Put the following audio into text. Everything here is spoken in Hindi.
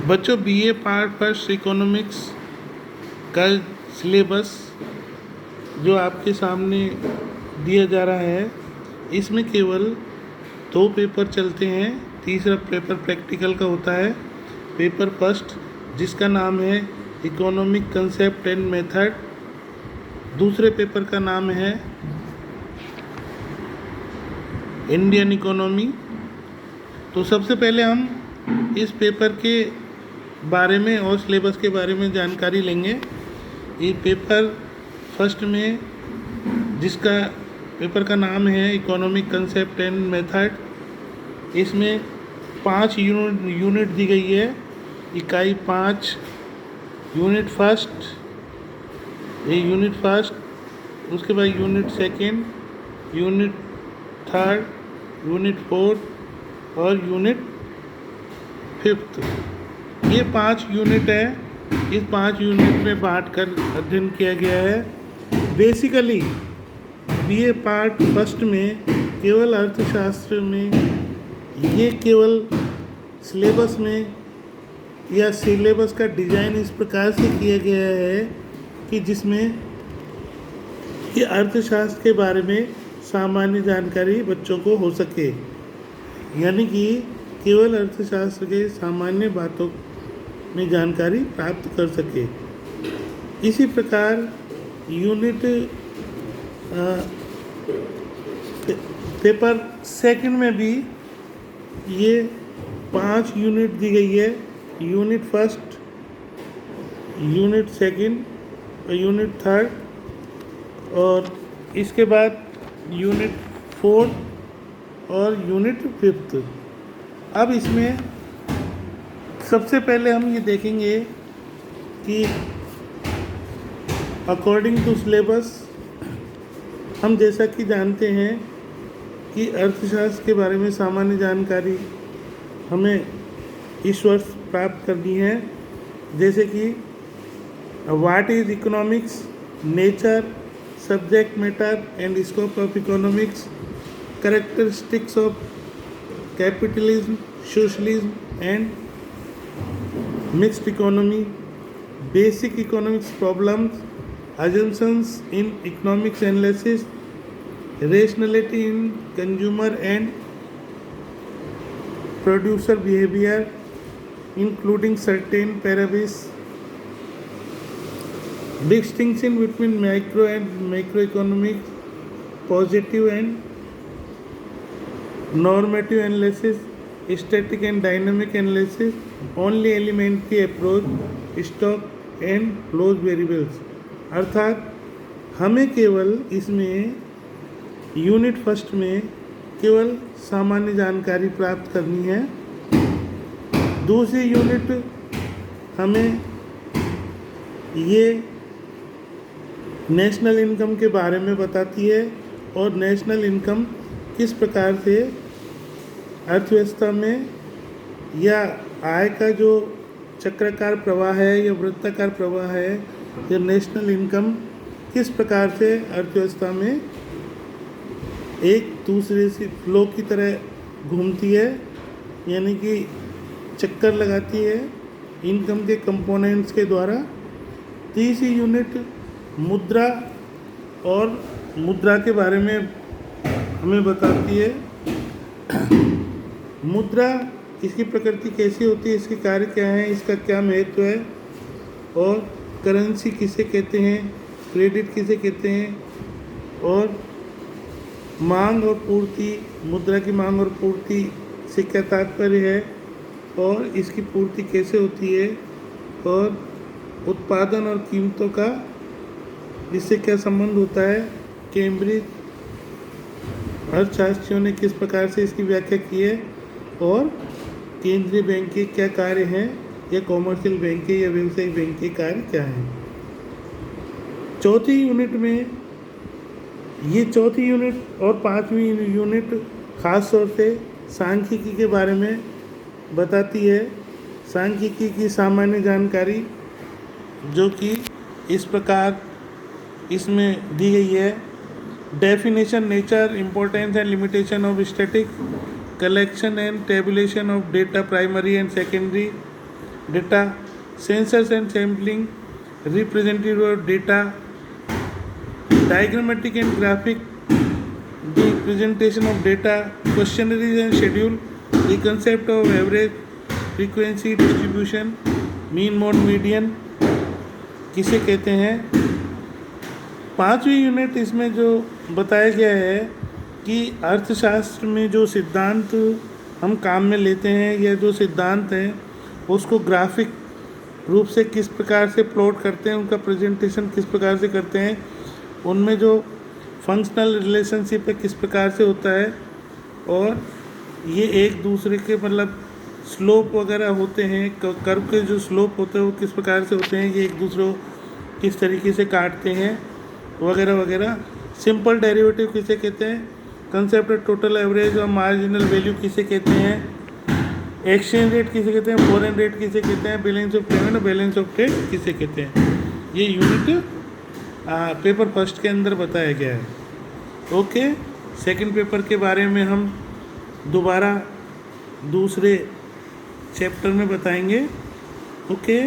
बच्चों बीए पार्ट फर्स्ट इकोनॉमिक्स का सिलेबस जो आपके सामने दिया जा रहा है, इसमें केवल 2 पेपर चलते हैं। तीसरा पेपर प्रैक्टिकल का होता है। पेपर फर्स्ट जिसका नाम है इकोनॉमिक कंसेप्ट एंड मेथड, दूसरे पेपर का नाम है इंडियन इकोनॉमी। तो सबसे पहले हम इस पेपर के बारे में और सिलेबस के बारे में जानकारी लेंगे। ये पेपर फर्स्ट में जिसका पेपर का नाम है इकोनॉमिक कंसेप्ट एंड मेथड, इसमें 5 यूनिट दी गई है। इकाई 5, यूनिट फर्स्ट, ये यूनिट फर्स्ट, उसके बाद unit second, unit third, unit fourth और यूनिट फिफ्थ। ये 5 यूनिट है। इस 5 यूनिट में बांट कर अध्ययन किया गया है। बेसिकली बीए पार्ट फर्स्ट में केवल अर्थशास्त्र में ये केवल सिलेबस में या सिलेबस का डिज़ाइन इस प्रकार से किया गया है कि जिसमें ये अर्थशास्त्र के बारे में सामान्य जानकारी बच्चों को हो सके, यानी कि केवल अर्थशास्त्र के सामान्य बातों में जानकारी प्राप्त कर सके। इसी प्रकार यूनिट पेपर सेकंड में भी ये 5 यूनिट दी गई है। यूनिट फर्स्ट, यूनिट सेकंड और यूनिट थर्ड, और इसके बाद यूनिट फोर्थ और यूनिट फिफ्थ। अब इसमें सबसे पहले हम ये देखेंगे कि अकॉर्डिंग टू सिलेबस हम जैसा कि जानते हैं कि अर्थशास्त्र के बारे में सामान्य जानकारी हमें इस वर्ष प्राप्त करनी है, जैसे कि what is economics, nature, subject matter and scope of economics, characteristics of capitalism, socialism and mixed economy, basic economics problems, assumptions in economics analysis, rationality in consumer and producer behavior, including certain parables, distinction between micro and macroeconomics, positive and normative analysis, static and dynamic analysis, only elementary approach, stock and closed variables। अर्थात हमें केवल इसमें यूनिट फर्स्ट में केवल सामान्य जानकारी प्राप्त करनी है। दूसरी यूनिट हमें ये नेशनल इनकम के बारे में बताती है और नेशनल इनकम किस प्रकार से अर्थव्यवस्था में या आय का जो चक्राकार प्रवाह है या वृत्ताकार प्रवाह है, या नेशनल इनकम किस प्रकार से अर्थव्यवस्था में एक दूसरे से फ्लो की तरह घूमती है, यानी कि चक्कर लगाती है इनकम के कंपोनेंट्स के द्वारा। तीसरी यूनिट मुद्रा और मुद्रा के बारे में हमें बताती है। मुद्रा, इसकी प्रकृति कैसी होती है, इसके कार्य क्या हैं, इसका क्या महत्व है, और करेंसी किसे कहते हैं, क्रेडिट किसे कहते हैं, और मांग और पूर्ति, मुद्रा की मांग और पूर्ति से क्या तात्पर्य है, और इसकी पूर्ति कैसे होती है, और उत्पादन और कीमतों का इससे क्या संबंध होता है। कैम्ब्रिज अर्थशास्त्रियों ने किस प्रकार से इसकी व्याख्या की है, और केंद्रीय बैंक के क्या कार्य हैं, या कॉमर्शियल बैंक के या व्यवसायिक बैंक के कार्य क्या हैं। चौथी यूनिट में ये चौथी यूनिट और 5वीं यूनिट खास तौर से सांख्यिकी के बारे में बताती है। सांख्यिकी की सामान्य जानकारी जो कि इस प्रकार इसमें दी गई है। Definition, nature, importance and limitation of static collection and tabulation of data, primary and secondary, data, sensors and sampling, representative of data, diagrammatic and graphic representation of data, questionnaires and schedule, the concept of average, frequency distribution, mean mode median किसे कहते हैं। 5वीं यूनिट इसमें जो बताया गया है कि अर्थशास्त्र में जो सिद्धांत हम काम में लेते हैं या जो सिद्धांत हैं उसको ग्राफिक रूप से किस प्रकार से प्लॉट करते हैं, उनका प्रेजेंटेशन किस प्रकार से करते हैं, उनमें जो फंक्शनल रिलेशनशिप है किस प्रकार से होता है, और ये एक दूसरे के मतलब स्लोप वगैरह होते हैं, कर्व के जो स्लोप होते हैं वो किस प्रकार से होते हैं, ये एक दूसरे को किस तरीके से काटते हैं वगैरह वगैरह। सिंपल डेरिवेटिव किसे कहते हैं, कंसेप्ट टोटल एवरेज और मार्जिनल वैल्यू किसे कहते हैं, एक्सचेंज रेट किसे कहते हैं, फॉरेन रेट किसे कहते हैं, बैलेंस ऑफ पेमेंट और बैलेंस ऑफ ट्रेड किसे कहते हैं। ये यूनिट पेपर फर्स्ट के अंदर बताया गया है। ओके, सेकंड पेपर के बारे में हम दोबारा दूसरे चैप्टर में बताएंगे। ओके।